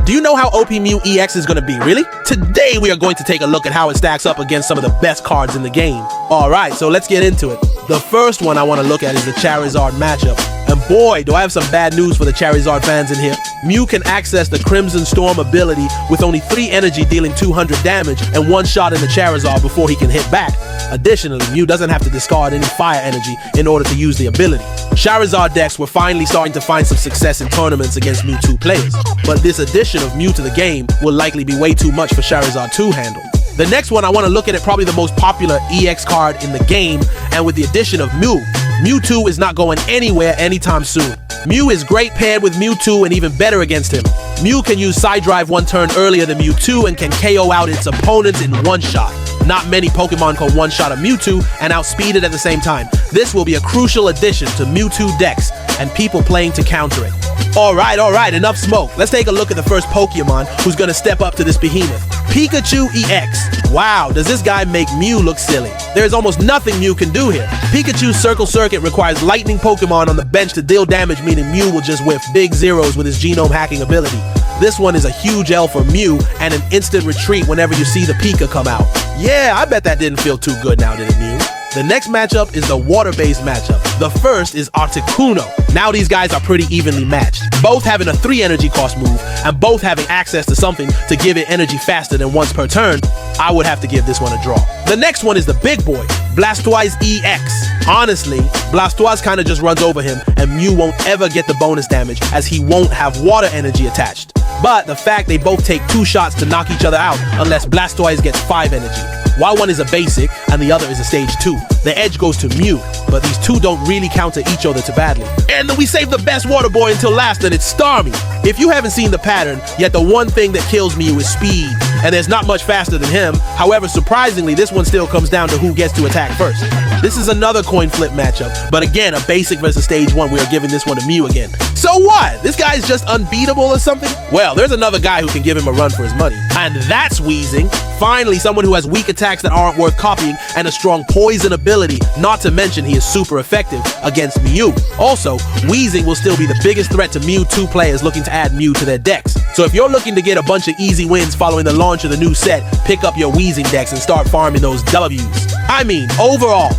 Do you know how OP Mew EX is going to be, really? Today we are going to take a look at how it stacks up against some of the best cards in the game. Alright, so let's get into it. The first one I want to look at is the Charizard matchup. And boy, do I have some bad news for the Charizard fans in here. Mew can access the Crimson Storm ability with only 3 energy dealing 200 damage and 1 shot in the Charizard before he can hit back. Additionally, Mew doesn't have to discard any fire energy in order to use the ability. Charizard decks were finally starting to find some success in tournaments against Mewtwo players, but this addition of Mew to the game will likely be way too much for Charizard to handle. The next one I want to look at probably the most popular EX card in the game, and with the addition of Mew, Mewtwo is not going anywhere anytime soon. Mew is great paired with Mewtwo and even better against him. Mew can use Side Drive 1 turn earlier than Mewtwo and can KO out its opponents in 1 shot. Not many Pokemon can 1-shot a Mewtwo and outspeed it at the same time. This will be a crucial addition to Mewtwo decks and people playing to counter it. Alright, enough smoke. Let's take a look at the first Pokemon who's gonna step up to this behemoth. Pikachu EX. Wow, does this guy make Mew look silly? There's almost nothing Mew can do here. Pikachu's Circle Circuit requires lightning Pokemon on the bench to deal damage, meaning Mew will just whiff big zeros with his genome hacking ability. This one is a huge L for Mew and an instant retreat whenever you see the Pika come out. Yeah, I bet that didn't feel too good now, did it, Mew? The next matchup is the water-based matchup. The first is Articuno. Now these guys are pretty evenly matched, both having a 3 energy cost move and both having access to something to give it energy faster than once per turn. I would have to give this one a draw. The next one is the big boy, Blastoise EX. Honestly, Blastoise kinda just runs over him and Mew won't ever get the bonus damage as he won't have water energy attached. But the fact they both take 2 shots to knock each other out unless Blastoise gets 5 energy. While one is a basic and the other is a stage 2, the edge goes to Mew, but these two don't really counter each other too badly. And then we save the best water boy until last, and it's Starmie. If you haven't seen the pattern, yet the one thing that kills Mew is speed, and there's not much faster than him. However, surprisingly, this one still comes down to who gets to attack first. This is another coin flip matchup, but again, a basic versus stage 1, we are giving this one to Mew again. So what? This guy's just unbeatable or something? Well, there's another guy who can give him a run for his money, and that's Weezing. Finally, someone who has weak attacks that aren't worth copying and a strong poison ability, not to mention he is super effective against Mew. Also, Weezing will still be the biggest threat to Mewtwo players looking to add Mew to their decks. So if you're looking to get a bunch of easy wins following the launch of the new set, pick up your Weezing decks and start farming those W's. I mean, overall,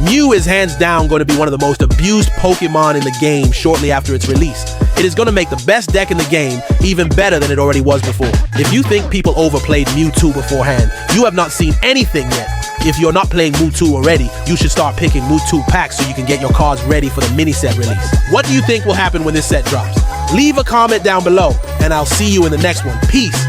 Mew is hands down going to be one of the most abused Pokemon in the game shortly after its release. It is going to make the best deck in the game even better than it already was before. If you think people overplayed Mewtwo beforehand, you have not seen anything yet. If you're not playing Mewtwo already, you should start picking Mewtwo packs so you can get your cards ready for the mini set release. What do you think will happen when this set drops? Leave a comment down below, and I'll see you in the next one. Peace.